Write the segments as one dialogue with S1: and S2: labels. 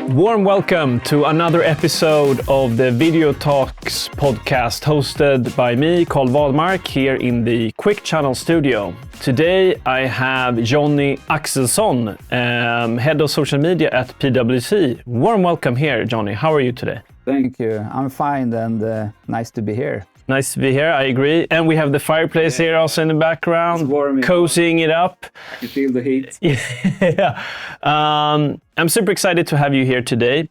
S1: Warm welcome to another episode of the Video Talks podcast hosted by me, Carl Wallmark, here in the Quick Channel studio. Today I have Johnny Axelsson, Head of Social Media at PwC. Warm welcome here, Johnny. How are you today?
S2: Thank you. I'm fine and nice to be here.
S1: Nice to be here, I agree. And we have the fireplace here also in the background,
S2: It's warm,
S1: cozying it up.
S2: You feel the heat.
S1: Yeah. I'm super excited to have you here today.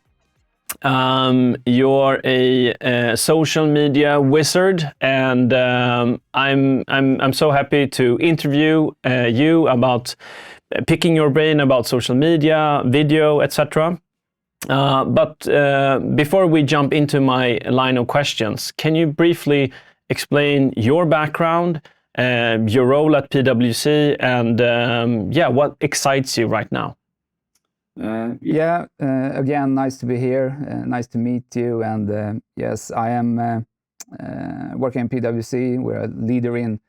S1: You're a social media wizard, and I'm so happy to interview you about picking your brain about social media, video, etc. But before we jump into my line of questions, can you briefly explain your background, your role at PwC, and what excites you right now?
S2: Again, nice to be here. Nice to meet you. And yes, I am working in PwC. We're a leader in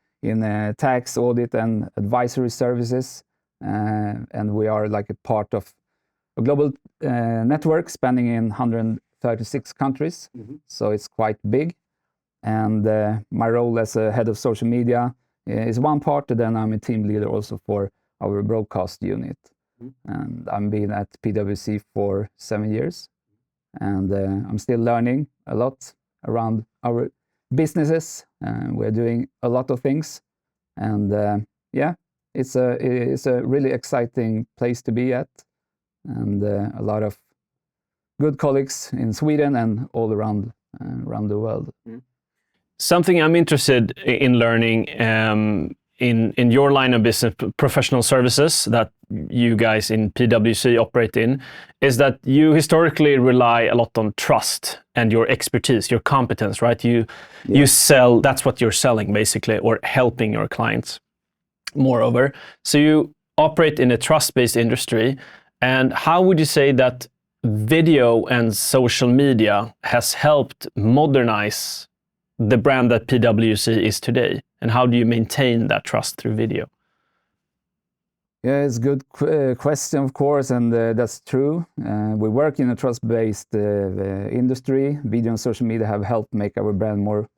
S2: tax, audit, and advisory services, and we are like a part of a global network spanning in 136 countries, so it's quite big. And my role as a head of social media is one part, and then I'm a team leader also for our broadcast unit. And I've been at PwC for 7 years, and I'm still learning a lot around our businesses. We're doing a lot of things, and it's a really exciting place to be at. And a lot of good colleagues in Sweden and all around the world.
S1: Something I'm interested in learning in your line of business, professional services that you guys in PwC operate in, is that you historically rely a lot on trust and your expertise, your competence, right? You sell, that's what you're selling basically, or helping your clients, moreover. So you operate in a trust-based industry. And how would you say that video and social media has helped modernize the brand that PwC is today? And how do you maintain that trust through video?
S2: Yeah, it's a good question, of course, and that's true. We work in a trust-based industry. Video and social media have helped make our brand more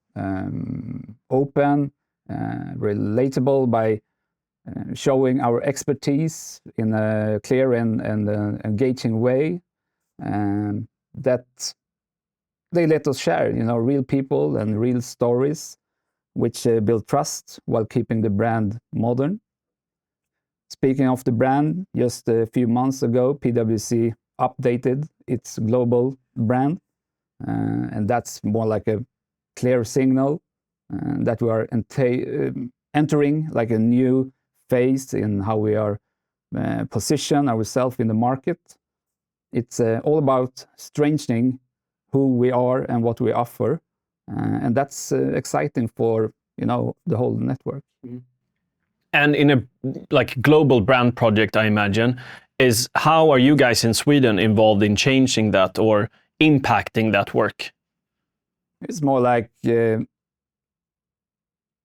S2: open, relatable by showing our expertise in a clear and engaging way, that they let us share, real people and real stories, which build trust while keeping the brand modern. Speaking of the brand, just a few months ago, PwC updated its global brand, and that's more like a clear signal that we are entering like a new phase in how we are position ourselves in the market. It's all about strengthening who we are and what we offer, and that's exciting for the whole network.
S1: And in a global brand project, I imagine, is how are you guys in Sweden involved in changing that or impacting that work?
S2: It's more like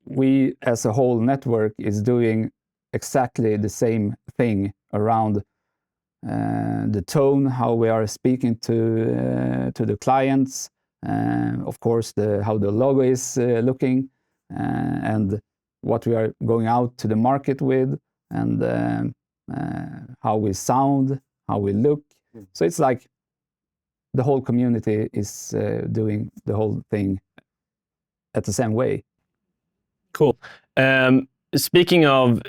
S2: we as a whole network is doing exactly the same thing around the tone, how we are speaking to the clients, of course how the logo is looking, and what we are going out to the market with, and how we sound, how we look. So it's like the whole community is doing the whole thing at the same way.
S1: Cool. Speaking of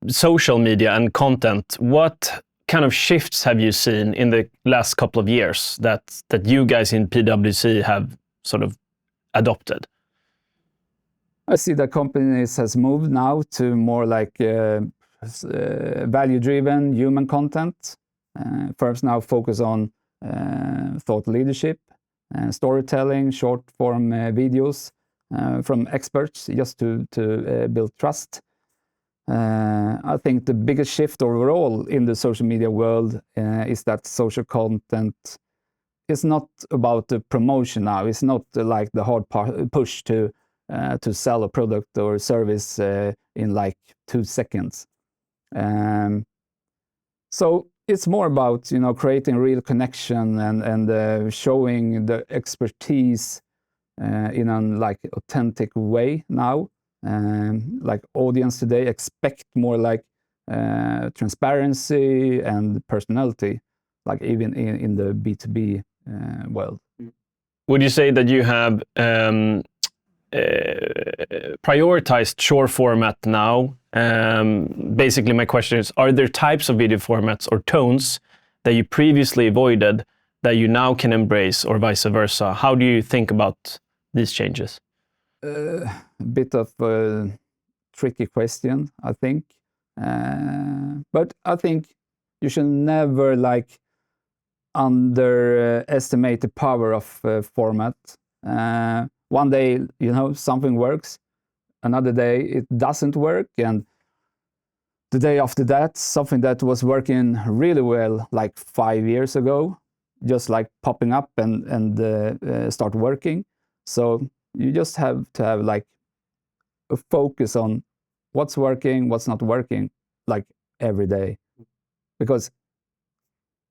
S1: social media and content, what kind of shifts have you seen in the last couple of years that you guys in PwC have sort of adopted?
S2: I see that companies has moved now to more like value-driven human content. Firms now focus on thought leadership, storytelling, short-form videos from experts, just to build trust. I think the biggest shift overall in the social media world is that social content is not about the promotion now. It's not like the hard push to sell a product or service in like 2 seconds. So it's more about, you know, creating real connection and showing the expertise in a like authentic way now. Like audience today expect more like transparency and personality, like even in the B2B world.
S1: Would you say that you have prioritized short format now? Basically, my question is, are there types of video formats or tones that you previously avoided that you now can embrace, or vice versa? How do you think about these changes?
S2: A bit of a tricky question, I think. But I think you should never like underestimate the power of format. One day, you know, something works, another day it doesn't work, and the day after that, something that was working really well like 5 years ago, just like popping up and start working. So you just have to have like a focus on what's working, what's not working, like every day, because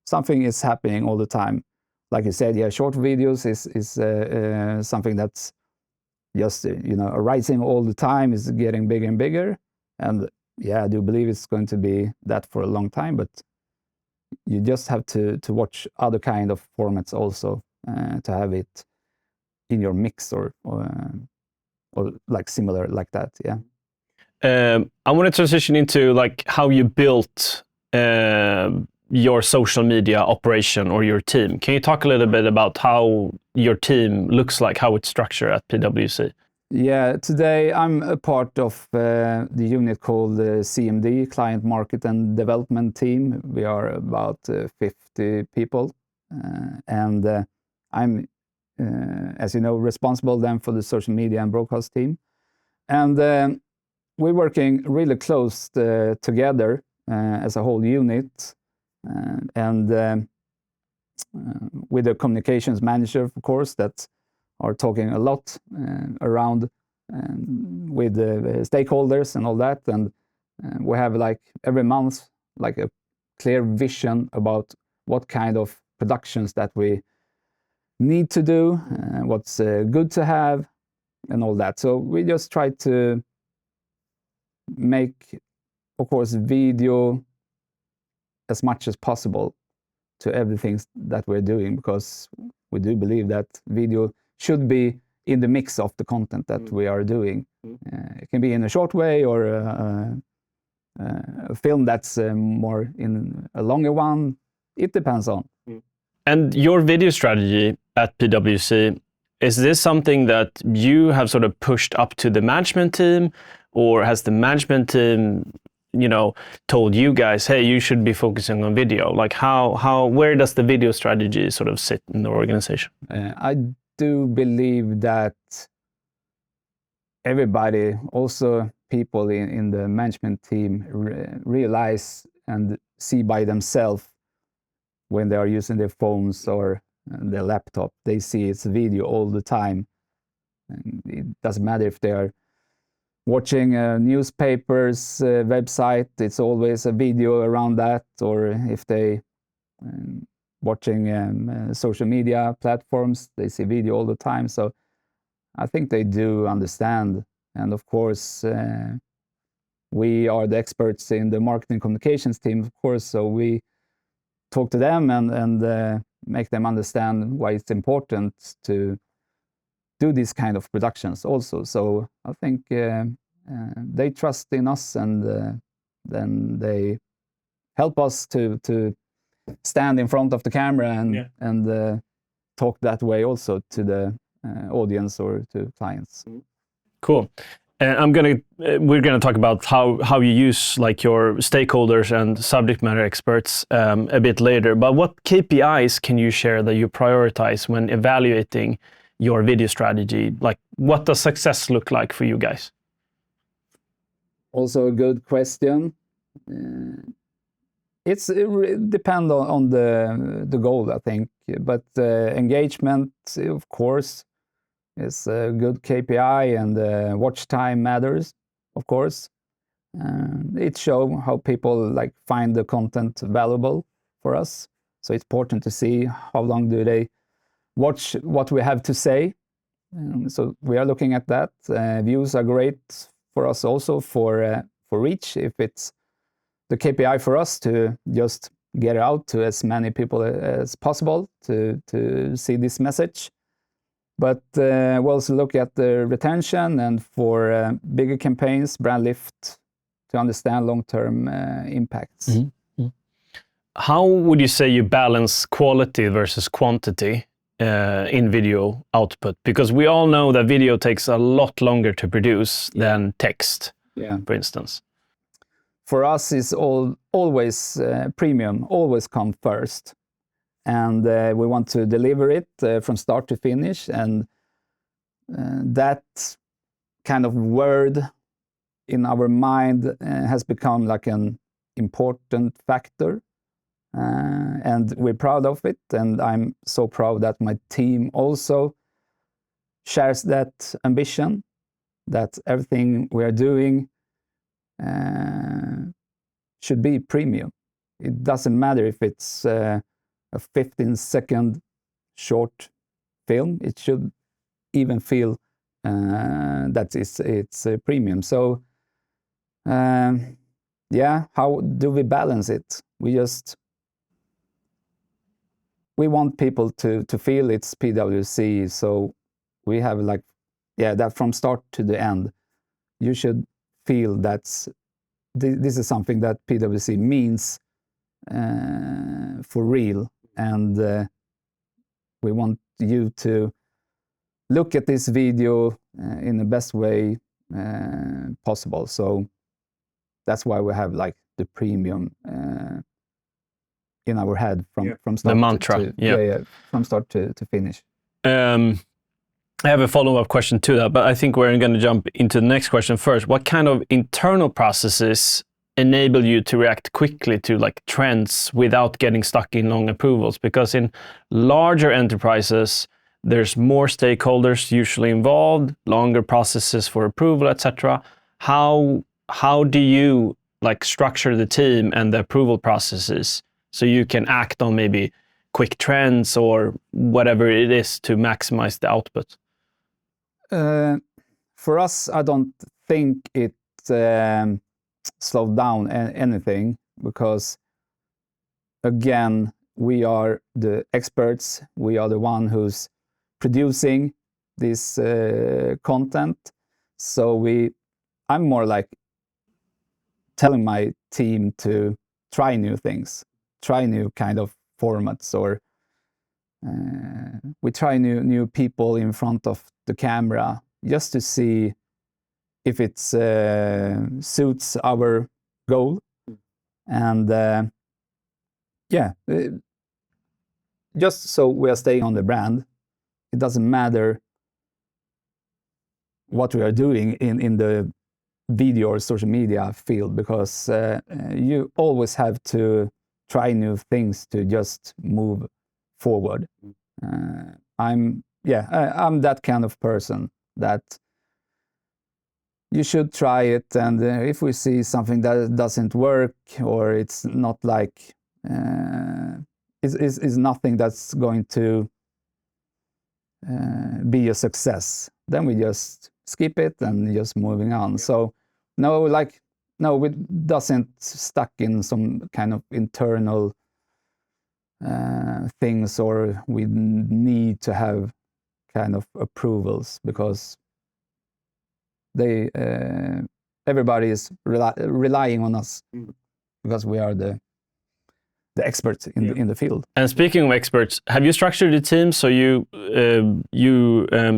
S2: something is happening all the time. Like you said, yeah, short videos is something that's just you know rising all the time, is getting bigger and bigger, and yeah, I do believe it's going to be that for a long time. But you just have to watch other kind of formats also to have it in your mix or like similar like that. Yeah.
S1: I want to transition into like how you built your social media operation or your team. Can you talk a little bit about how your team looks like, how it's structured at PwC?
S2: Yeah, today I'm a part of the unit called CMD, Client Market and Development Team. We are about 50 people, and I'm, as you know, responsible then for the social media and broadcast team. And we're working really close together as a whole unit, and with the communications manager, of course, that are talking a lot around with the stakeholders and all that. And we have like every month like a clear vision about what kind of productions that we need to do, what's good to have, and all that. So we just try to make, of course, video as much as possible to everything that we're doing, because we do believe that video should be in the mix of the content that we are doing. It can be in a short way or a film that's more in a longer one. It depends on.
S1: And your video strategy at PwC, is this something that you have sort of pushed up to the management team, or has the management team, you know, told you guys, hey, you should be focusing on video? Like where does the video strategy sort of sit in the organization?
S2: I do believe that everybody, also people in the management team, realize and see by themselves when they are using their phones or their laptop. They see it's video all the time. And it doesn't matter if they are watching a newspaper's website, it's always a video around that, or if they watching social media platforms, they see video all the time. So I think they do understand. And of course, we are the experts in the marketing communications team, of course, so we talk to them and make them understand why it's important to do these kind of productions also. So I think they trust in us, and then they help us to stand in front of the camera and talk that way also to the audience or to clients.
S1: Cool. We're gonna talk about how you use like your stakeholders and subject matter experts a bit later. But what KPIs can you share that you prioritize when evaluating your video strategy? Like, what does success look like for you guys?
S2: Also a good question. It depends on the goal, I think. But engagement, of course, is a good KPI, and watch time matters, of course. It shows how people like find the content valuable. for us. So it's important to see how long do they watch what we have to say. So we are looking at that. Views are great for us also for reach. If it's the KPI for us to just get it out to as many people as possible to see this message. But we also look at the retention and for bigger campaigns, brand lift, to understand long-term impacts.
S1: Mm-hmm. How would you say you balance quality versus quantity in video output? Because we all know that video takes a lot longer to produce than text, for instance.
S2: For us, it's always premium, always come first. And we want to deliver it from start to finish. And that kind of word in our mind has become like an important factor. And we're proud of it. And I'm so proud that my team also shares that ambition, that everything we are doing should be premium. It doesn't matter if it's a 15-second short film. It should even feel that it's a premium. So yeah, how do we balance it? We want people to feel it's PwC. So we have like, that from start to the end, you should feel that's this is something that PwC means for real. And we want you to look at this video in the best way possible. So that's why we have like the premium in our head from start
S1: the mantra.
S2: From start to finish.
S1: I have a follow-up question to that, but I think we're going to jump into the next question first. What kind of internal processes enable you to react quickly to like trends without getting stuck in long approvals? Because in larger enterprises, there's more stakeholders usually involved, longer processes for approval, etc. How do you like structure the team and the approval processes so you can act on maybe quick trends or whatever it is to maximize the output?
S2: For us, I don't think it slowed down anything, because again, we are the experts. We are the one who's producing this content. So I'm more like telling my team to try new things, try new kind of formats, or we try new people in front of the camera just to see if it suits our goal. And just so we are staying on the brand. It doesn't matter what we are doing in the video or social media field, because you always have to try new things to just move forward. I'm that kind of person that you should try it, and if we see something that doesn't work, or it's not like is nothing that's going to be a success, then we just skip it and just moving on. So no, we doesn't stuck in some kind of internal things, or we need to have kind of approvals, because everybody is relying on us, because we are the experts in the field.
S1: And speaking of experts, have you structured the team so you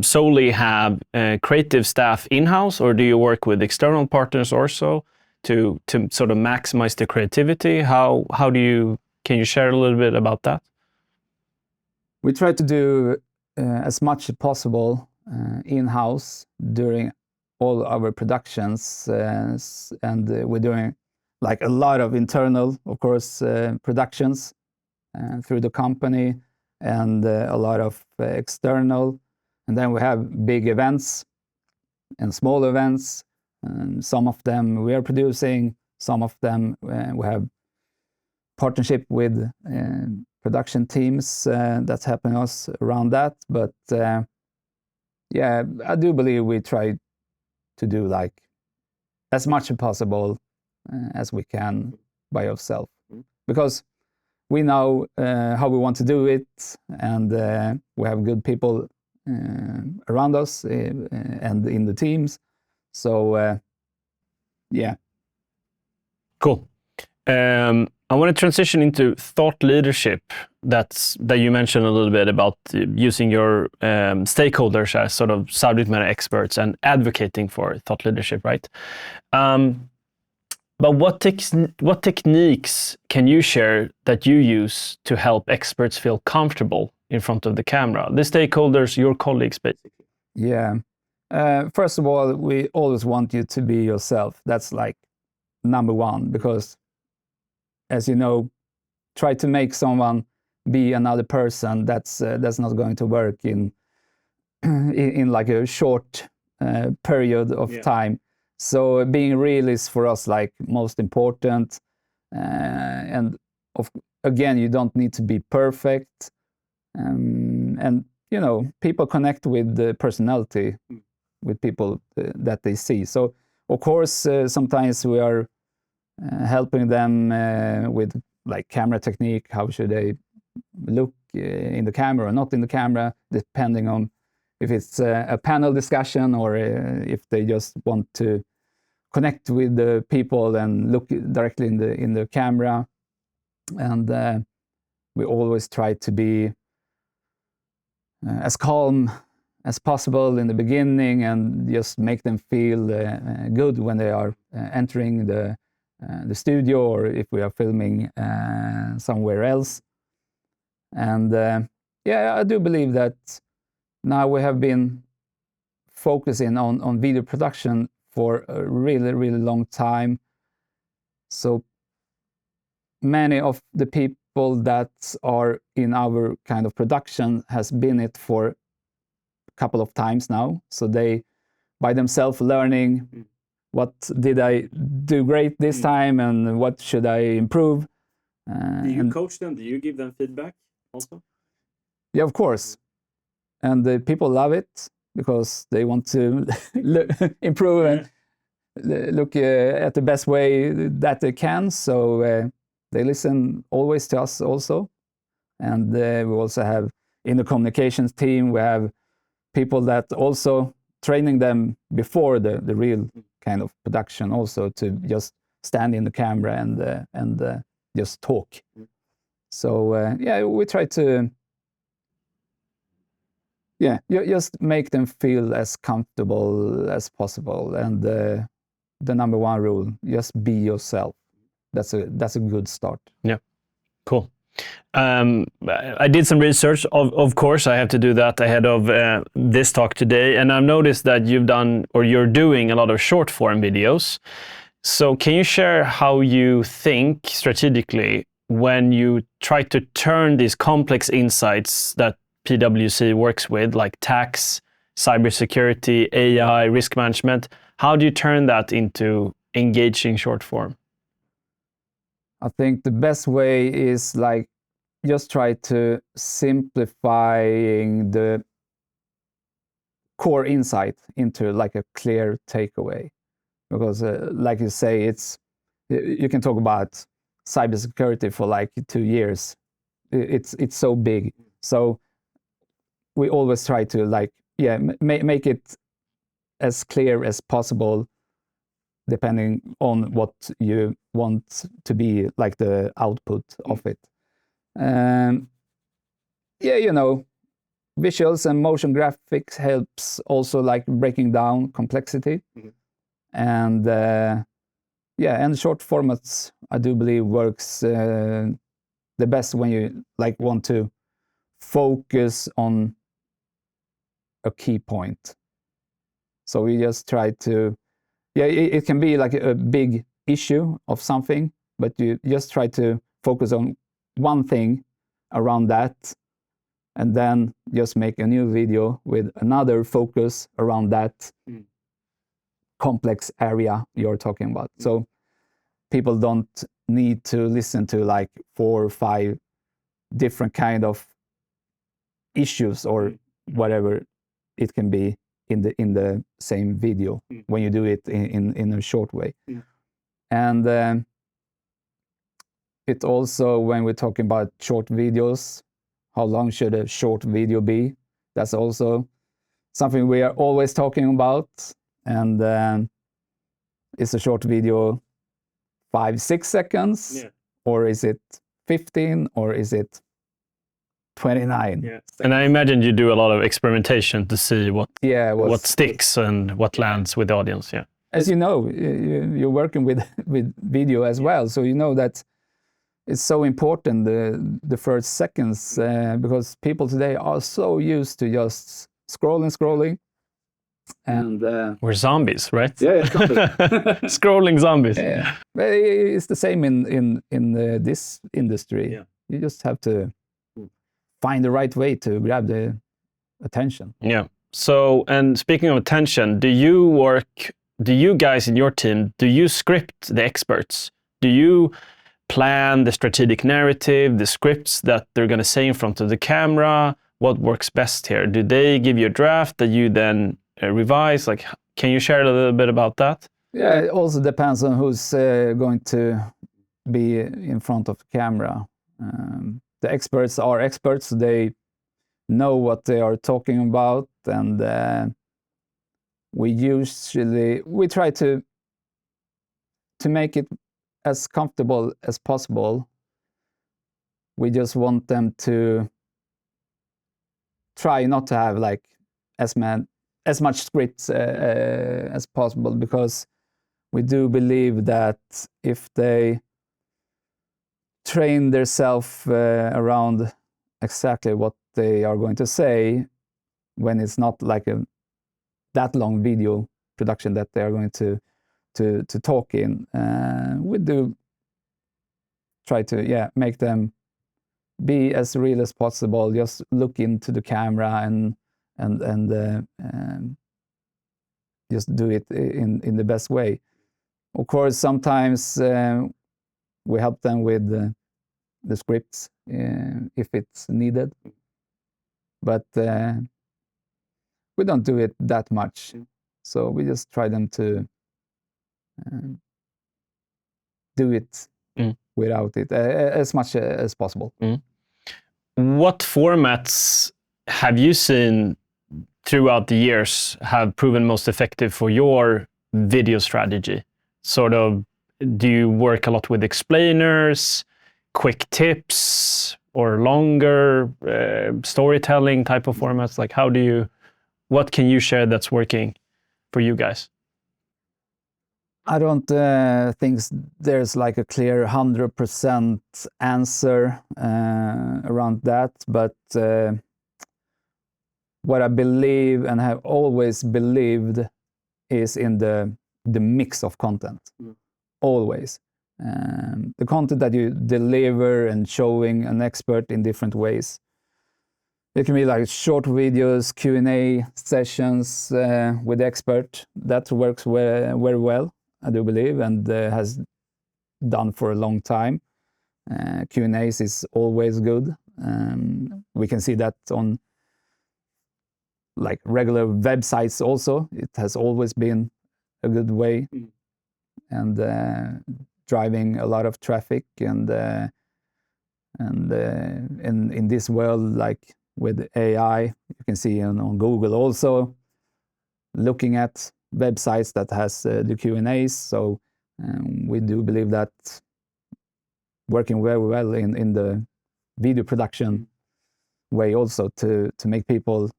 S1: solely have creative staff in-house, or do you work with external partners also to sort of maximize the creativity? Can you share a little bit about that?
S2: We try to do as much as possible in-house during all our productions, and we're doing like a lot of internal, of course, productions through the company, and a lot of external. And then we have big events and small events. Some of them we are producing, some of them we have partnership with production teams that's helping us around that. But yeah, I do believe we try to do like as much as possible as we can by ourselves, because we know how we want to do it, and we have good people around us and in the teams. So yeah.
S1: Cool. I want to transition into thought leadership. That you mentioned a little bit about using your stakeholders as sort of subject matter experts and advocating for thought leadership, right? But what techniques can you share that you use to help experts feel comfortable in front of the camera? The stakeholders, your colleagues, basically.
S2: Yeah. First of all, we always want you to be yourself. That's like number one, because as you know, try to make someone be another person. That's not going to work in like a short period of time. So being real is for us like most important, and again, you don't need to be perfect, and you know, people connect with the personality with people that they see. So of course, sometimes we are helping them with like camera technique. How should they look in the camera or not in the camera, depending on if it's a panel discussion or if they just want to connect with the people and look directly in the camera. And we always try to be as calm as possible in the beginning and just make them feel good when they are entering the studio, or if we are filming somewhere else. And yeah, I do believe that now we have been focusing on video production for a really, really long time. So many of the people that are in our kind of production has been it for a couple of times now. So they, by themselves, learning what did I do great this time and what should I improve.
S1: Do you coach them? Do you give them feedback also?
S2: Yeah, of course. And the people love it because they want to improve and look at the best way that they can. So they listen always to us also. And we also have in the communications team, we have people that also training them before the real kind of production also to just stand in the camera and just talk. So yeah, we try to just make them feel as comfortable as possible. And the number one rule, just be yourself. That's a good start.
S1: Yeah, cool. I did some research. Of course, I have to do that ahead of this talk today, and I've noticed that you've done, or you're doing, a lot of short form videos. So can you share how you think strategically when you try to turn these complex insights that PwC works with, like tax, cybersecurity, AI, risk management? How do you turn that into engaging short form?
S2: I think the best way is like just try to simplifying the core insight into like a clear takeaway. Because like you say, you can talk about cybersecurity for like 2 years. It's so big. So we always try to like, make it as clear as possible, depending on what you want to be like the output of it. Yeah, you know, visuals and motion graphics helps also like breaking down complexity. And yeah, and short formats I do believe works the best when you like want to focus on a key point. So we just try to, it can be like a big issue of something, but you just try to focus on one thing around that, and then just make a new video with another focus around that complex area you're talking about. So people don't need to listen to like 4 or 5 different kind of issues or whatever it can be in the same video when you do it in a short way. And it also, when we're talking about short videos, how long should a short video be? That's also something we are always talking about. And is a short video 5-6 seconds, or is it 15, or is it 29?
S1: And I imagine you do a lot of experimentation to see what sticks and what lands with the audience. Yeah.
S2: As you know, you're working with video as well, so you know that it's so important the first seconds because people today are so used to just scrolling, and
S1: we're zombies, right?
S2: Yeah, zombies.
S1: Scrolling zombies.
S2: Yeah, but it's the same in this industry.
S1: Yeah.
S2: You just have to find the right way to grab the attention.
S1: Yeah. So, and speaking of attention, do you guys in your team, do you script the experts? Do you plan the strategic narrative, the scripts that they're going to say in front of the camera? What works best here? Do they give you a draft that you then revise? Like, can you share a little bit about that?
S2: Yeah, it also depends on who's going to be in front of the camera. The experts are experts. They know what they are talking about, and we try to make it as comfortable as possible. We just want them to try not to have like as much scripts as possible, because we do believe that if they train themselves around exactly what they are going to say, when it's not like that long video production that they are going to talk in, we do try to make them be as real as possible. Just look into the camera and just do it in the best way. Of course, sometimes we help them with the scripts if it's needed, but we don't do it that much. So we just try them to do it without it as much as possible.
S1: What formats have you seen throughout the years have proven most effective for your video strategy? Sort of, do you work a lot with explainers, quick tips, or longer storytelling type of formats? Like, what can you share that's working for you guys?
S2: I don't think there's like a clear 100% answer around that, but what I believe and have always believed is in the mix of content. Always. The content that you deliver and showing an expert in different ways. It can be like short videos, Q&A sessions with the expert. That works very well, I do believe, and has done for a long time. Q&As is always good. We can see that on like regular websites also. It has always been a good way and driving a lot of traffic, and in this world, like with AI, you can see on Google also looking at websites that has the Q&As. So we do believe that working very well in the video production way also to make people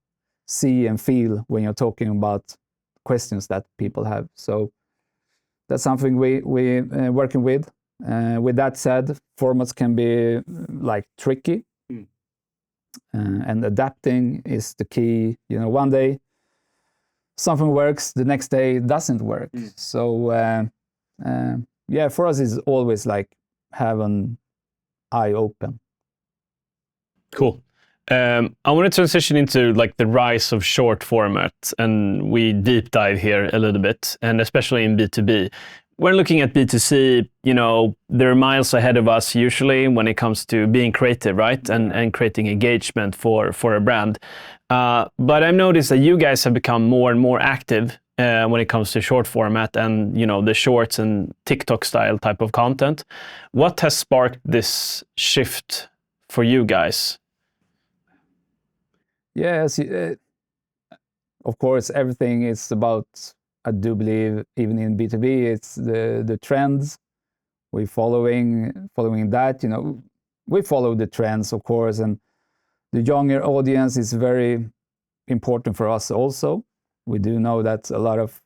S2: see and feel when you're talking about questions that people have. So that's something we working with. With that said, formats can be like tricky, and adapting is the key. You know, one day something works, the next day it doesn't work. So for us it's always like have an eye open.
S1: Cool. I want to transition into like the rise of short format, and we deep dive here a little bit, and especially in B2B. when looking at B2C, they're miles ahead of us usually when it comes to being creative, right? And creating engagement for a brand. But I've noticed that you guys have become more and more active when it comes to short format and, the shorts and TikTok style type of content. What has sparked this shift for you guys?
S2: Yes, of course, everything is about, I do believe, even in B2B, it's the trends. We're following that, we follow the trends, of course, and the younger audience is very important for us also. We do know that a lot of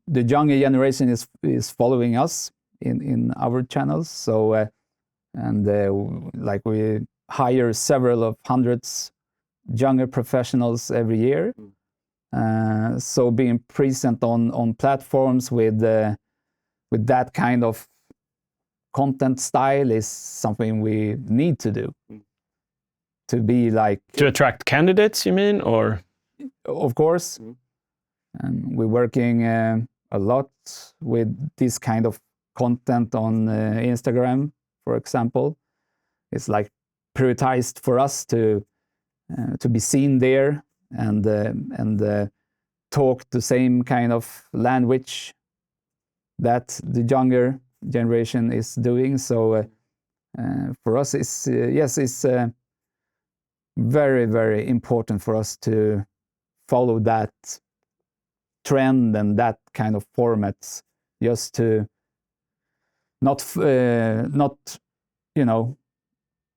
S2: the younger generation is following us in our channels. So, like we hire several of hundreds younger professionals every year. So being present on platforms with that kind of content style is something we need to do. To be like...
S1: To attract candidates, you mean, or?
S2: Of course. And we're working a lot with this kind of content on Instagram, for example. It's like prioritized for us to be seen there and talk the same kind of language that the younger generation is doing. So for us, it's it's very, very important for us to follow that trend and that kind of formats, just to not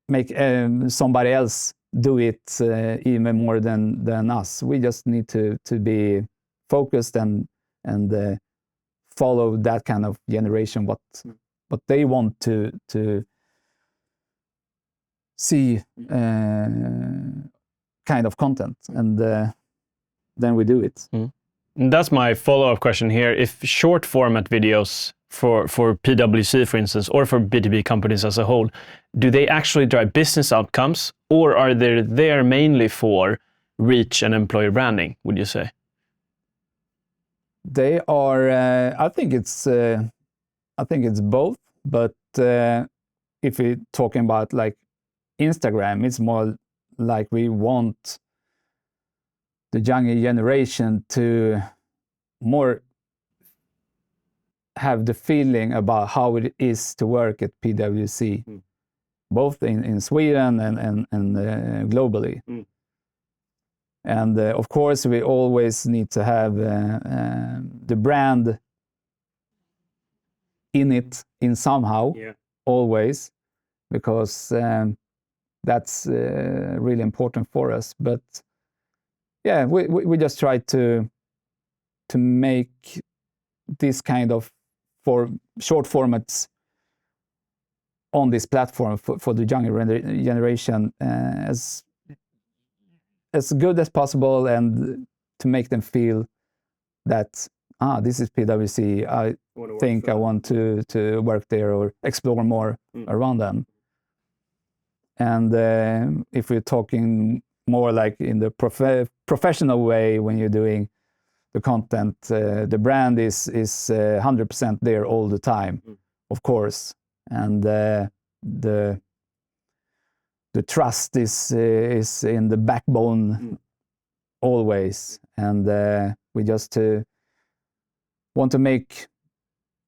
S2: make somebody else do it even more than us. We just need to be focused and follow that kind of generation, what they want to see kind of content, and then we do it.
S1: That's my follow-up question here. If short format videos for PwC, for instance, or for B2B companies as a whole, do they actually drive business outcomes, or are they there mainly for reach and employer branding, would you say?
S2: They are, I think it's both, but if we're talking about like Instagram, it's more like we want the younger generation to more have the feeling about how it is to work at PwC, both in Sweden and globally. And of course, we always need to have the brand in it in somehow, always, because that's really important for us. But yeah, we just try to make this kind of short formats on this platform for the younger generation as good as possible, and to make them feel that this is PwC. I think I want to work there or explore more around them. And if we're talking more like in the professional way, when you're doing the content, the brand is 100% there all the time, of course, and the trust is in the backbone always, and we just want to make,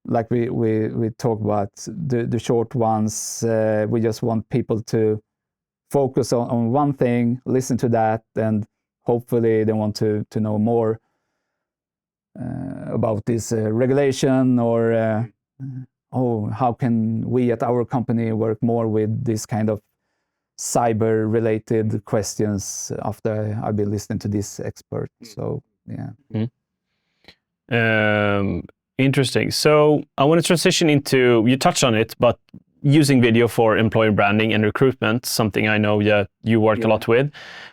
S2: like we talk about the short ones. We just want people to focus on one thing, listen to that, and hopefully they want to know more about this regulation, or how can we at our company work more with this kind of cyber-related questions after I've been listening to this expert. So yeah.
S1: Interesting. So I want to transition into, you touched on it, but using video for employer branding and recruitment, something I know you work a lot with.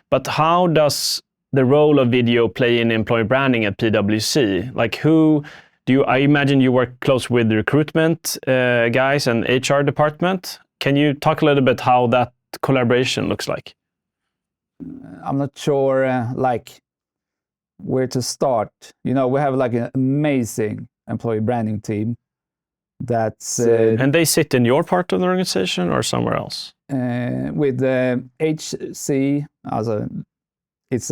S1: But how does the role of video play in employer branding at PwC? Like, I imagine you work close with the recruitment guys and HR department. Can you talk a little bit how that collaboration looks like?
S2: I'm not sure like where to start. We have like an amazing employee branding team. That's
S1: and they sit in your part of the organization or somewhere else?
S2: With HC, it's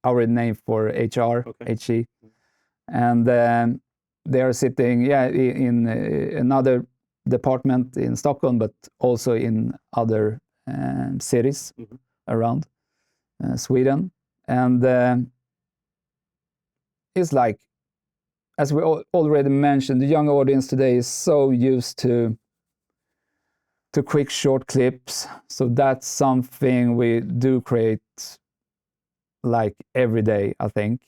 S2: our name for HR,
S1: Okay.
S2: HC, and they are sitting, in another department in Stockholm, but also in other cities around Sweden. And it's like, as we already mentioned, the young audience today is so used to quick short clips. So that's something we do create like every day, I think.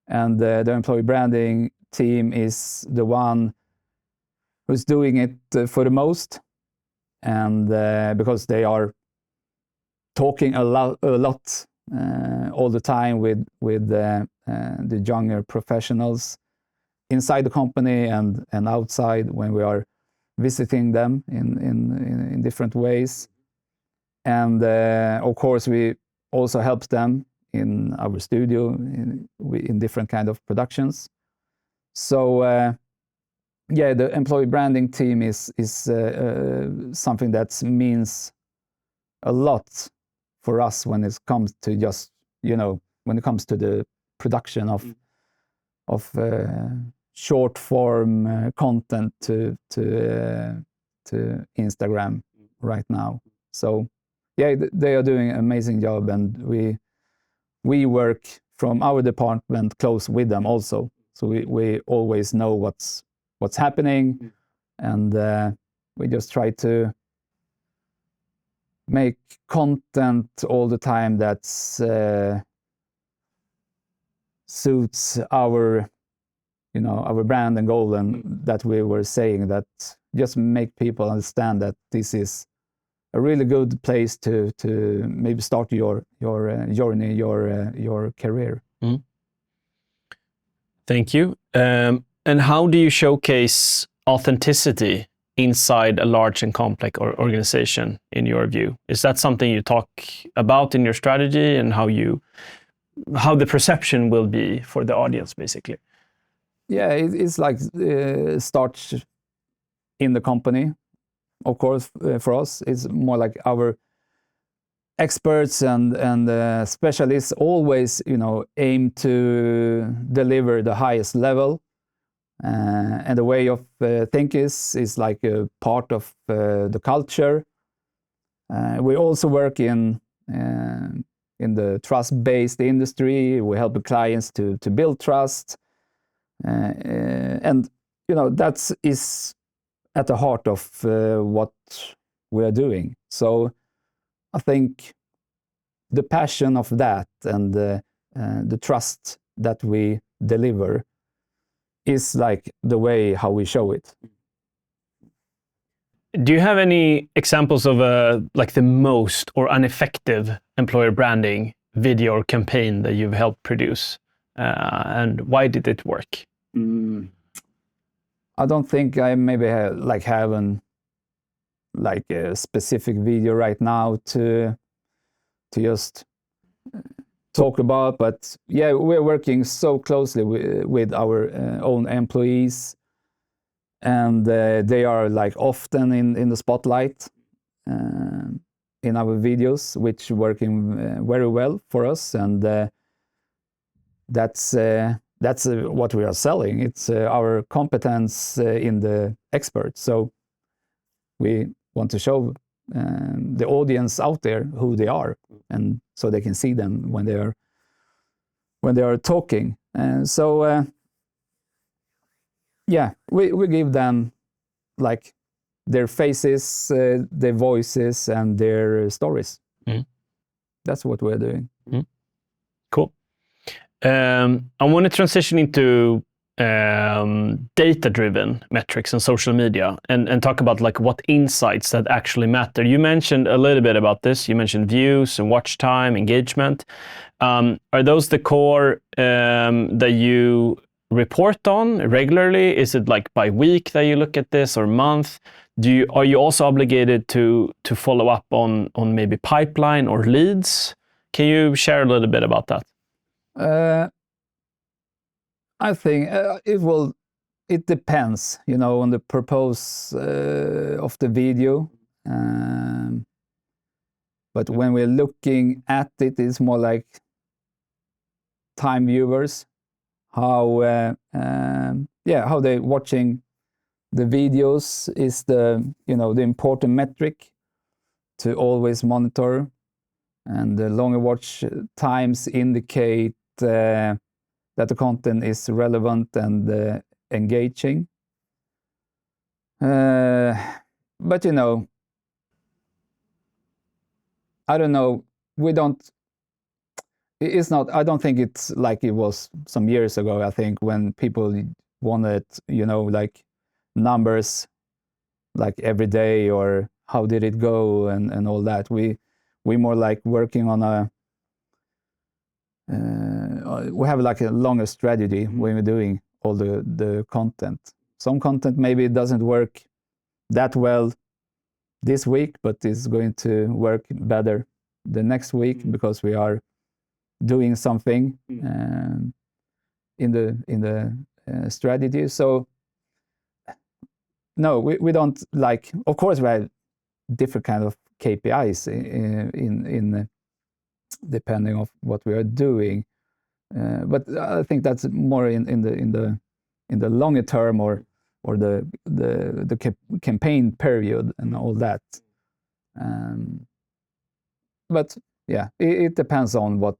S2: And the employee branding team is the one who's doing it for the most. And because they are talking a lot all the time with the younger professionals inside the company and outside when we are visiting them in different ways. And of course, we also help them in our studio in different kind of productions. So the employee branding team is something that means a lot for us when it comes to just, when it comes to the production of short form content to Instagram right now. So they are doing an amazing job, and we work from our department close with them also. So we always know what's happening, and we just try to make content all the time that suits our brand and goal, and that we were saying, that just make people understand that this is a really good place to maybe start your journey, your career.
S1: Mm. Thank you. And how do you showcase authenticity inside a large and complex organization, in your view? Is that something you talk about in your strategy, and how the perception will be for the audience, basically?
S2: Yeah, it's like starts in the company. Of course, for us, it's more like our experts and specialists always, aim to deliver the highest level. And the way of think is like a part of the culture. We also work in the trust-based industry. We help the clients to build trust. And that is at the heart of what we are doing. So I think the passion of that and the trust that we deliver is like the way how we show it.
S1: Do you have any examples of like the most or ineffective employer branding video or campaign that you've helped produce, and why did it work?
S2: I don't think I maybe have a specific video right now to just talk about, but yeah, we're working so closely with our own employees, and they are like often in the spotlight in our videos, which working very well for us, and that's what we are selling. It's our competence in the experts. So we want to show the audience out there who they are, and so they can see them when they are talking. And so we give them like their faces, their voices, and their stories. That's what we're doing.
S1: Cool. I want to transition into data-driven metrics and social media, and talk about like what insights that actually matter. You mentioned a little bit about this. You mentioned views and watch time, engagement. Are those the core that you report on regularly? Is it like by week that you look at this, or month? Are you also obligated to follow up on maybe pipeline or leads? Can you share a little bit about that?
S2: I think it will it depends, you know, on the purpose of the video. But when we're looking at it, it's more like time viewers, how how they watching the videos is the, you know, the important metric to always monitor, and the longer watch times indicate that the content is relevant and engaging. But you know, I don't know. We don't. It's not. I don't think it's like it was some years ago. I think when people wanted, you know, like numbers, like every day or how did it go and all that. We more like working on a. We have like a longer strategy when we're doing all the content. Some content maybe it doesn't work that well this week, but it's going to work better the next week because we are doing something in the strategy. So no, we don't like. Of course, we have different kind of KPIs in depending on what we are doing. But I think that's more in the longer term or the campaign period and all that. But yeah, it depends on what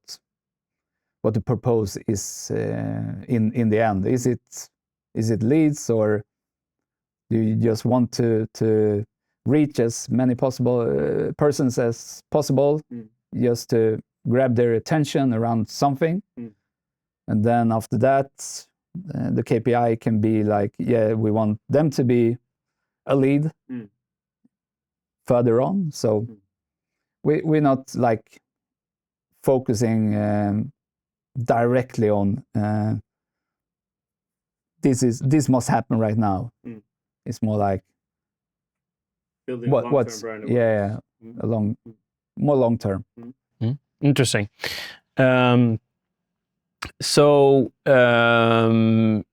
S2: the purpose is in the end. Is it leads, or do you just want to reach as many possible persons as possible, just to grab their attention around something? And then after that, the KPI can be like, yeah, we want them to be a lead further on. So we're not like focusing directly on this must happen right now. It's more like
S1: building
S2: what's
S1: brand
S2: awareness. More long term.
S1: Interesting. So I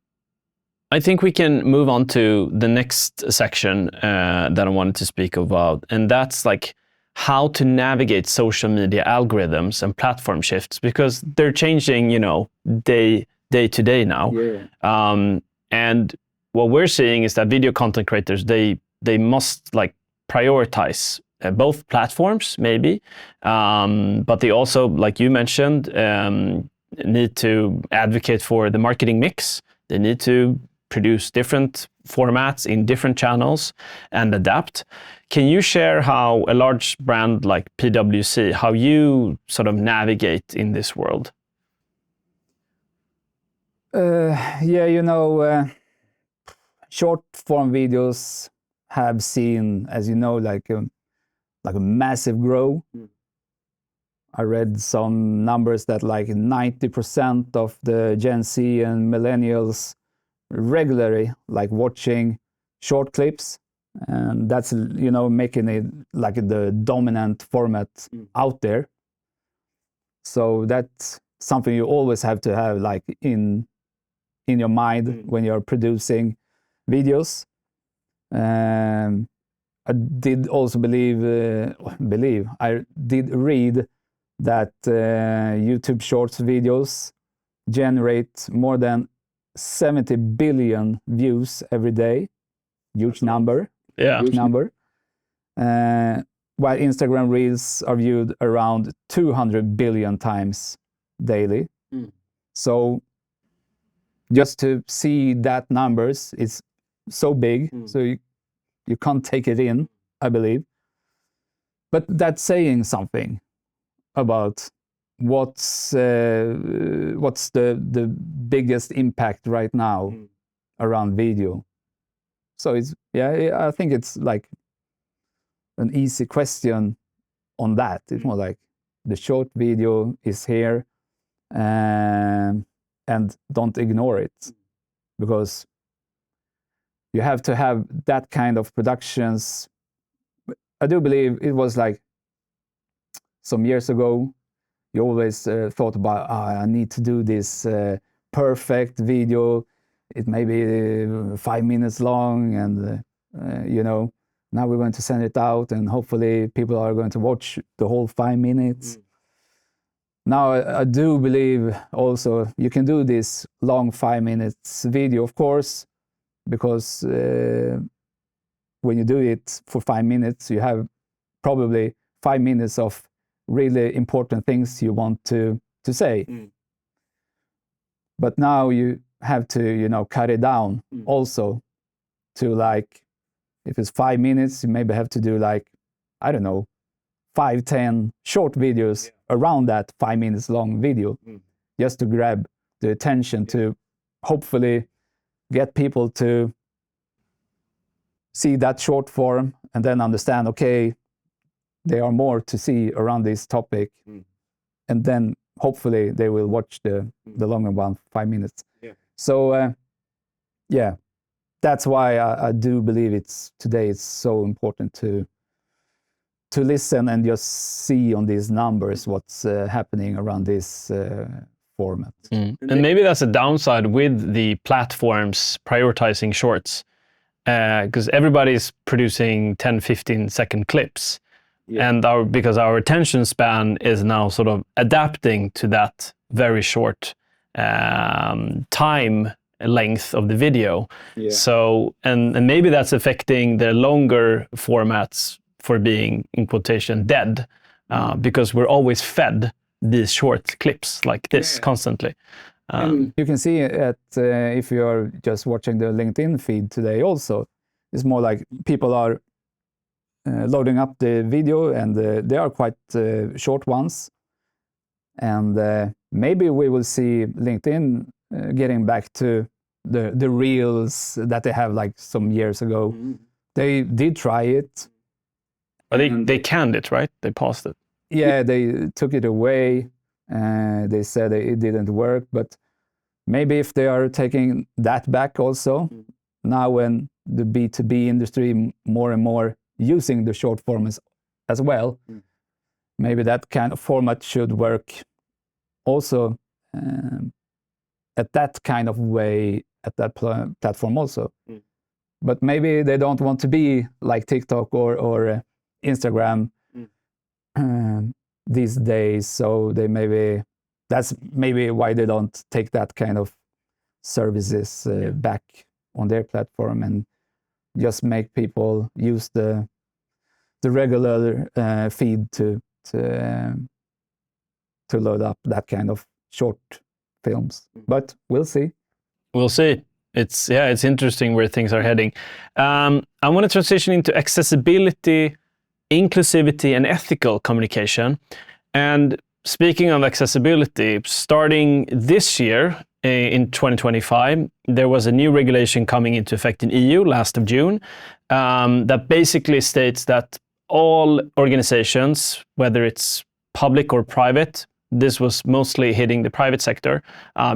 S1: think we can move on to the next section that I wanted to speak about, and that's like how to navigate social media algorithms and platform shifts, because they're changing, you know, day to day now.
S2: Yeah.
S1: And what we're seeing is that video content creators, they must like prioritize both platforms maybe, but they also, like you mentioned, need to advocate for the marketing mix. They need to produce different formats in different channels and adapt. Can you share how a large brand like PwC, how you sort of navigate in this world?
S2: Yeah, you know, short form videos have seen, as you know, like a massive growth. I read some numbers that like 90% of the Gen Z and millennials regularly like watching short clips, and that's, you know, making it like the dominant format out there. So that's something you always have to have like in your mind when you're producing videos. I did also I did read that YouTube Shorts videos generate more than 70 billion views every day. Huge number.
S1: Yeah.
S2: Huge number. While Instagram Reels are viewed around 200 billion times daily. So just to see that numbers is so big, so you can't take it in, I believe. But that's saying something about what's the biggest impact right now around video. So it's, yeah, I think it's like an easy question on that. It's more like the short video is here, and don't ignore it, because you have to have that kind of productions. I do believe it was like some years ago, you always thought about, I need to do this perfect video it may be 5 minutes long, and now we're going to send it out, and hopefully people are going to watch the whole 5 minutes. Now, I do believe also you can do this long 5 minutes video, of course, because when you do it for 5 minutes, you have probably 5 minutes of really important things you want to say. But now you have to, cut it down also to, like, if it's 5 minutes, you maybe have to do, like, I don't know, 5-10 short videos around that 5 minutes long video, just to grab the attention, to hopefully get people to see that short form and then understand, okay, there are more to see around this topic, and then hopefully they will watch the longer one, 5 minutes. So that's why I do believe today it's so important to listen and just see on these numbers what's happening around this format.
S1: And maybe that's a downside with the platforms prioritizing shorts, because everybody's producing 10-15 second clips. And because our attention span is now sort of adapting to that very short time length of the video. So, and maybe that's affecting the longer formats for being, in quotation, dead, because we're always fed these short clips like this constantly.
S2: You can see it if you're just watching the LinkedIn feed today also. It's more like people are loading up the video, and they are quite short ones. And maybe we will see LinkedIn getting back to the reels that they have like some years ago. They did try it.
S1: But they canned it, right? They paused it.
S2: Yeah, they took it away. They said it didn't work, but maybe if they are taking that back also, now when the B2B industry more and more using the short formats as well, maybe that kind of format should work also at that kind of way at that platform also. But maybe they don't want to be like TikTok or Instagram these days, so that's maybe why they don't take that kind of services back on their platform, and just make people use the regular feed to load up that kind of short films. But we'll see.
S1: We'll see. It's interesting where things are heading. I want to transition into accessibility, inclusivity, and ethical communication. And speaking of accessibility, starting this year in 2025, there was a new regulation coming into effect in EU last of June that basically states that all organizations, whether it's public or private, this was mostly hitting the private sector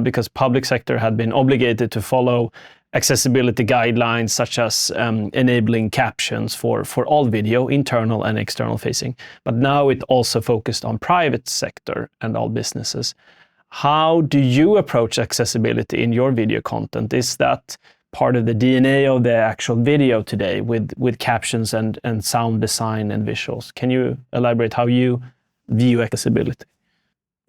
S1: because public sector had been obligated to follow accessibility guidelines such as enabling captions for all video, internal and external facing. But now it also focused on private sector and all businesses. How do you approach accessibility in your video content? Is that part of the DNA of the actual video today with captions and sound design and visuals? Can you elaborate how you view accessibility?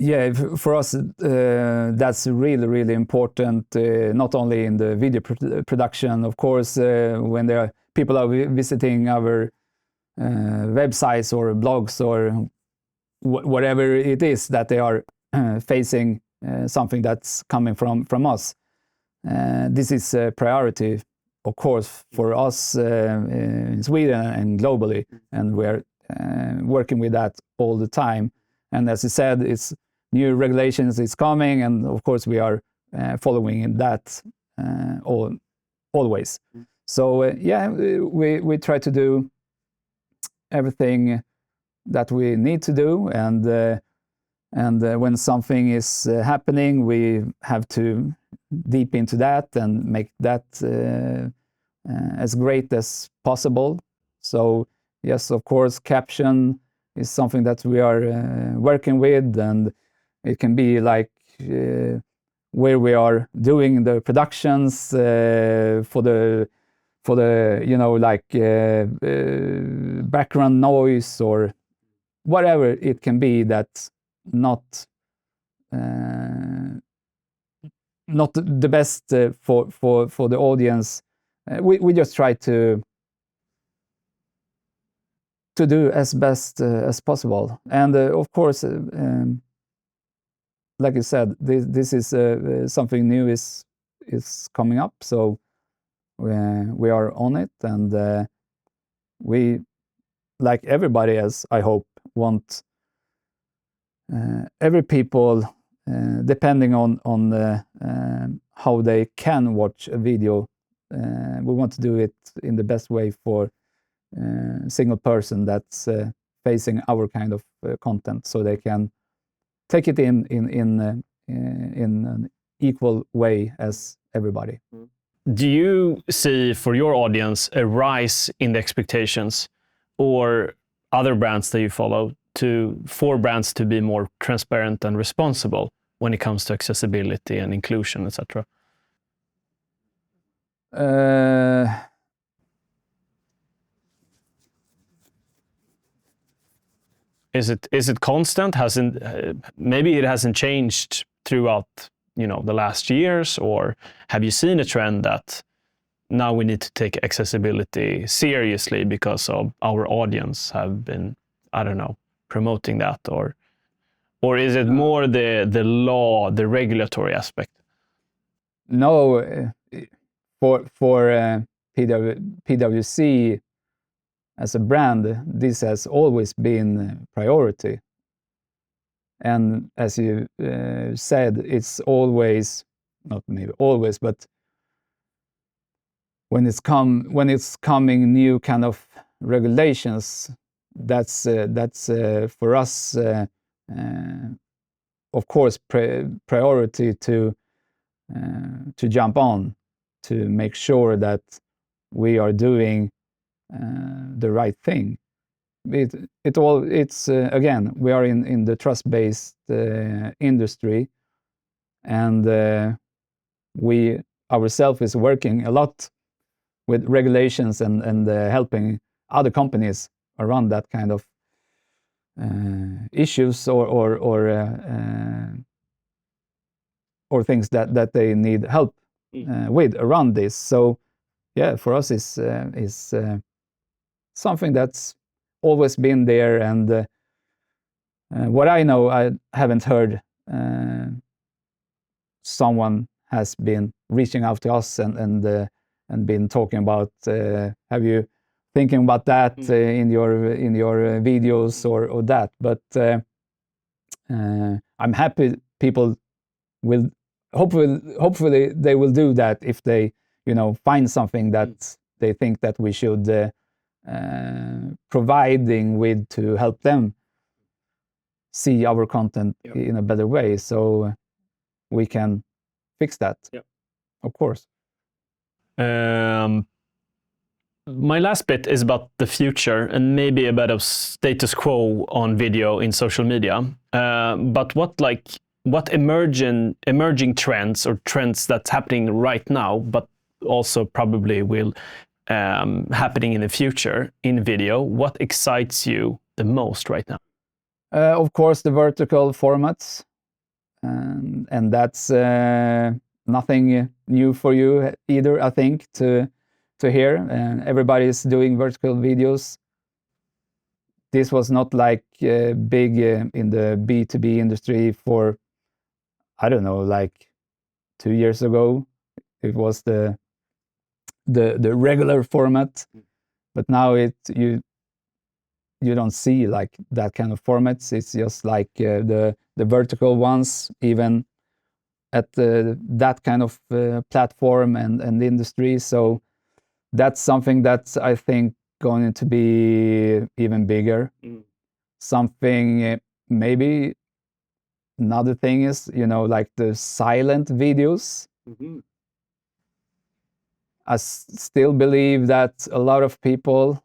S2: Yeah, for us, that's really, really important, not only in the video production, of course, when people are visiting our websites or blogs or whatever it is that they are facing something that's coming from us. This is a priority, of course, for us in Sweden and globally, and we're working with that all the time. And as you said, it's new regulations is coming, and of course we are following that always. So we try to do everything that we need to do, and when something is happening, we have to deep into that and make that as great as possible. So yes, of course, caption is something that we are working with, and it can be like where we are doing the productions for the like background noise or whatever it can be that's not the best for the audience. We just try to do as best as possible, and of course, like I said, this is something new is coming up, so we are on it, and we, like everybody else, I hope, want every people, depending on how they can watch a video, we want to do it in the best way for single person that's facing our kind of content, so they can take it in an equal way as everybody.
S1: Do you see for your audience a rise in the expectations, or other brands that you follow, for brands to be more transparent and responsible when it comes to accessibility and inclusion, etc.? Is it constant? Maybe it hasn't changed throughout the last years, or have you seen a trend that now we need to take accessibility seriously because of our audience have been, I don't know, promoting that, or is it more the law, the regulatory aspect?
S2: No, for PwC as a brand, this has always been priority. And as you said, it's always, not maybe always, but when it's coming new kind of regulations, that's for us, of course, priority to jump on, to make sure that we are doing the right thing. It's again, we are in the trust-based industry, and we ourselves is working a lot with regulations and helping other companies around that kind of issues or things that they need help with around this. So yeah, for us is something that's always been there, and what I know, I haven't heard someone has been reaching out to us and been talking about, have you thinking about that in your videos or that? But I'm happy people will hopefully they will do that if they find something that they think that we should providing with to help them see our content in a better way, so we can fix that. Of course.
S1: My last bit is about the future and maybe a bit of status quo on video in social media. But what emerging trends or trends that's happening right now, but also probably will happening in the future in video, what excites you the most right now?
S2: Of course, the vertical formats, and that's nothing new for you either, I think, to hear. And everybody's doing vertical videos. This was not like big in the B2B industry for, I don't know, like 2 years ago. It was the regular format, but now you don't see like that kind of formats. It's just like the vertical ones, even at that kind of platform and industry. So that's something that's, I think, going to be even bigger. Something maybe another thing is, like the silent videos. I still believe that a lot of people,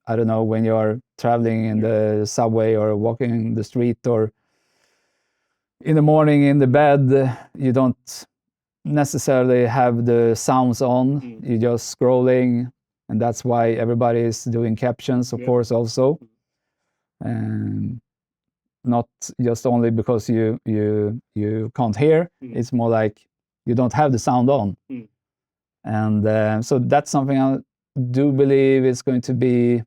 S2: I don't know, when you're traveling in the subway or walking in the street or in the morning in the bed, you don't necessarily have the sounds on. You're just scrolling, and that's why everybody is doing captions, of course, also. Not just only because you can't hear. It's more like you don't have the sound on. And so that's something I do believe is going to be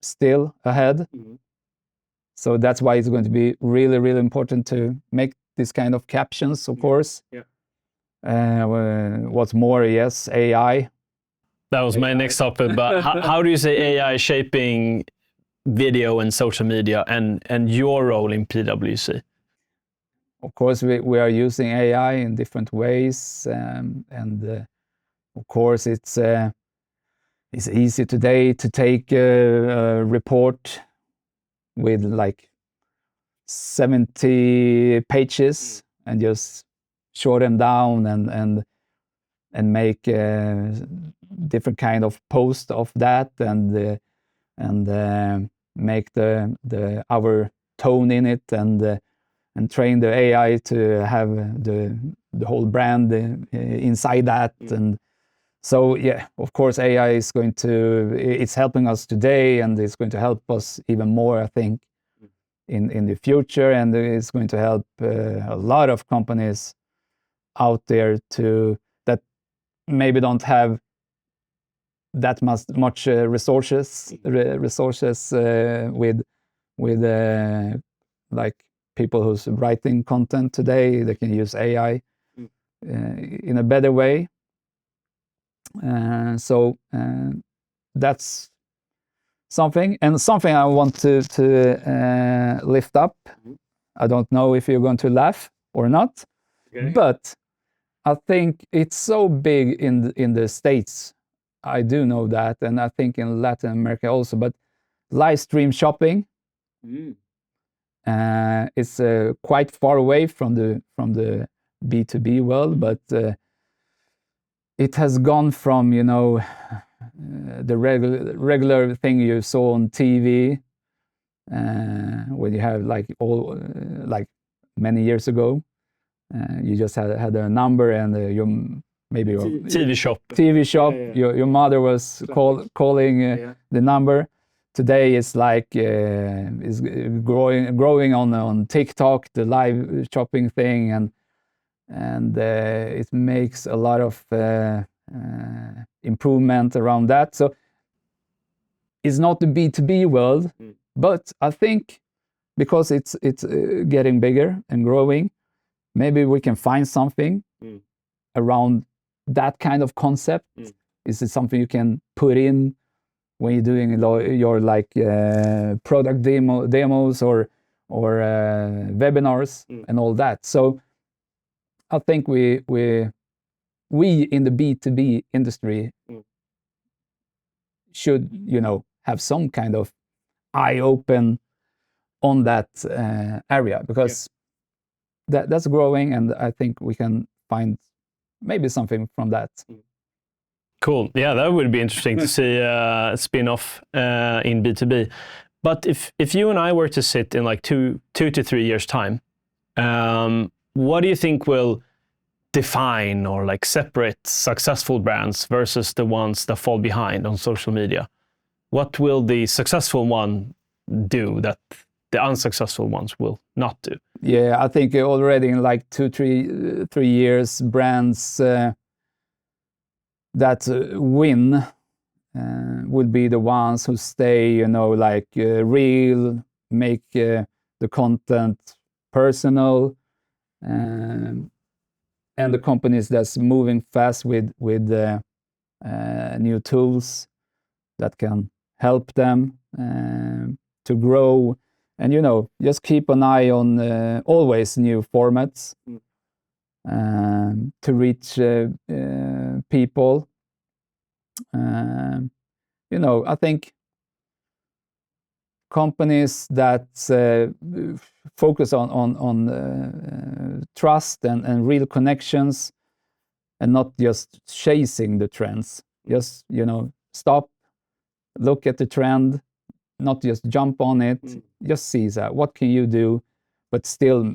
S2: still ahead. So that's why it's going to be really, really important to make this kind of captions, of course. What's more, yes, AI.
S1: That was my next topic, but how do you say AI is shaping video and social media and your role in PwC?
S2: Of course, we are using AI in different ways, of course, it's easy today to take a report with like 70 pages and just shorten down and make different kind of post of that and make our tone in it and train the AI to have the whole brand inside that. And so, yeah, of course, AI is it's helping us today, and it's going to help us even more, I think, in the future. And it's going to help a lot of companies out there that maybe don't have that much resources with like people who's writing content today. They can use AI in a better way. So that's something I want to lift up. I don't know if you're going to laugh or not, but I think it's so big in the States. I do know that, and I think in Latin America also. But live stream shopping, it's quite far away from the B2B world, but it has gone from the regular thing you saw on TV when you have like many years ago. You just had a number and your
S1: TV shop.
S2: Yeah. Your mother was calling the number. Today it's like is growing on TikTok, the live shopping thing, and it makes a lot of improvement around that. So it's not the B2B world, but I think because it's getting bigger and growing, maybe we can find something around that kind of concept. Is it something you can put in when you're doing your like product demos or webinars and all that? So I think we in the B2B industry should have some kind of eye open on that area, because that's growing, and I think we can find maybe something from that.
S1: Cool. Yeah, that would be interesting to see a spin-off in B2B. But if you and I were to sit in like two to 3 years' time, what do you think will define or like separate successful brands versus the ones that fall behind on social media? What will the successful one do that the unsuccessful ones will not do?
S2: Yeah, I think already in like 3 years, brands that win would be the ones who stay, real, make the content personal, and the companies that's moving fast with new tools that can help them to grow, and just keep an eye on always new formats to reach people. I think companies that focus on trust and real connections, and not just chasing the trends. Just stop, look at the trend, not just jump on it. Just see that what can you do, but still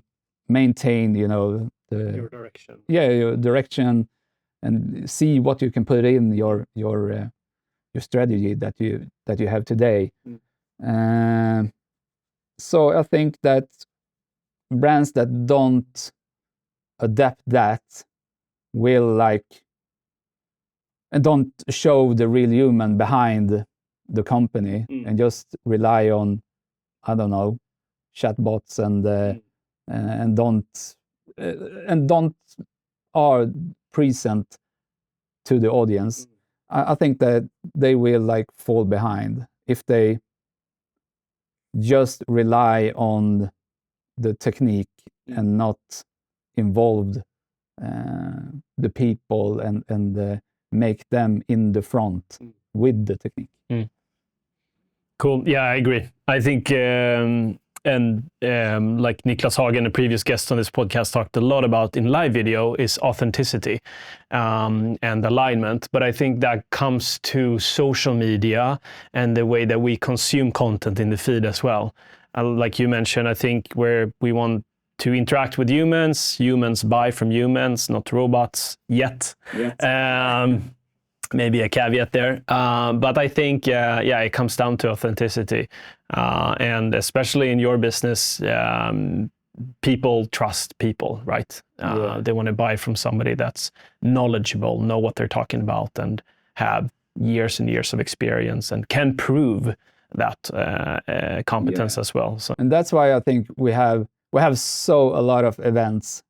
S2: maintain,
S1: your direction.
S2: Your direction, and see what you can put in your strategy that you have today. So I think that brands that don't adapt that will and don't show the real human behind the company and just rely on, I don't know, chatbots and don't are present to the audience. I think that they will fall behind if they just rely on the technique and not involved the people and make them in the front with the technique.
S1: Cool. Yeah, I agree. I think, like Niklas Hagen, a previous guest on this podcast, talked a lot about in live video is authenticity and alignment. But I think that comes to social media and the way that we consume content in the feed as well. Like you mentioned, I think where we want to interact with humans, humans buy from humans, not robots yet. Maybe a caveat there. But I think, it comes down to authenticity. And especially in your business, people trust people, right? They want to buy from somebody that's knowledgeable, know what they're talking about, and have years and years of experience and can prove that competence as well. So.
S2: And that's why I think we have a lot of events,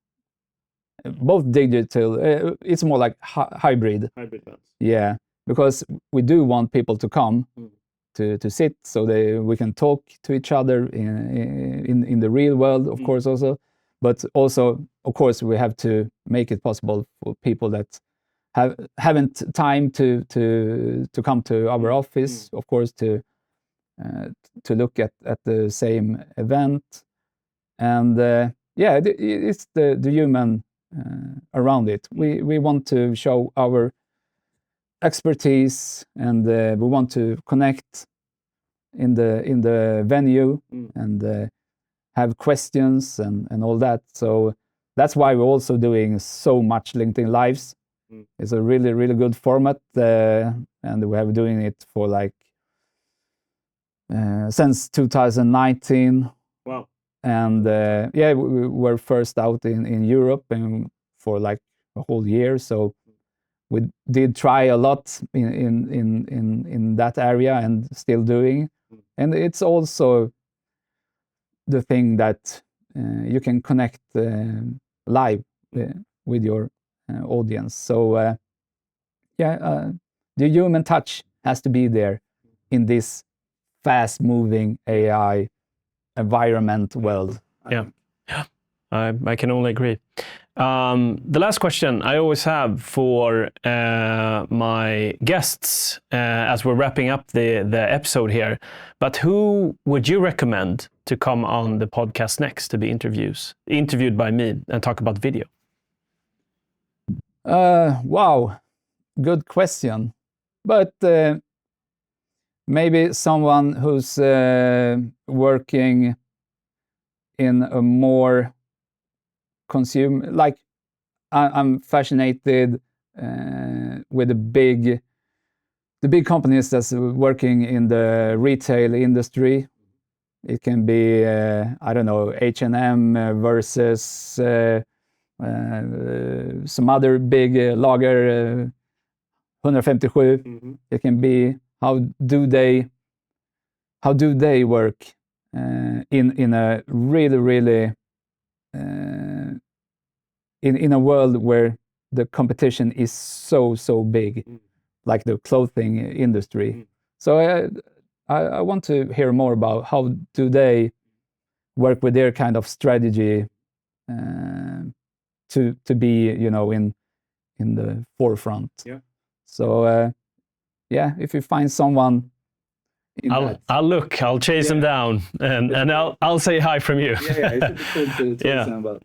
S2: both digital, it's more like hybrid events. Yeah, because we do want people to come to sit so we can talk to each other in the real world, of course, also. But also, of course, we have to make it possible for people that haven't time to come to our office, of course, to look at the same event. And it's the human around it. We want to show our expertise, and we want to connect in the venue and have questions and all that. So that's why we're also doing so much LinkedIn Lives. It's a really, really good format, and we have been doing it for since 2019.
S1: Wow.
S2: And we were first out in Europe and for a whole year. So we did try a lot in that area and still doing. And it's also the thing that you can connect live with your audience. So the human touch has to be there in this fast-moving AI environment world.
S1: I can only agree. The last question I always have for my guests as we're wrapping up the episode here, but who would you recommend to come on the podcast next to be interviewed by me and talk about video?
S2: Wow, good question. But maybe someone who's working in a more I'm fascinated with the big companies that's working in the retail industry. It can be I don't know, H&M versus some other big lager 157. It can be how do they work in a really in a world where the competition is so big, like the clothing industry. So I want to hear more about how do they work with their kind of strategy to be in the forefront. So if you find someone,
S1: I'll chase them down and I'll say hi from you.
S2: It should be cool to talk to them about.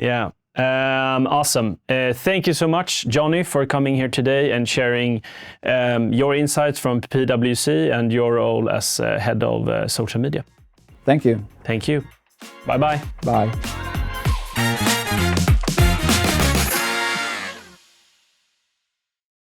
S1: Awesome. Thank you so much, Johnny, for coming here today and sharing your insights from PwC and your role as head of social media.
S2: Thank you.
S1: Thank you. Bye-bye.
S2: Bye.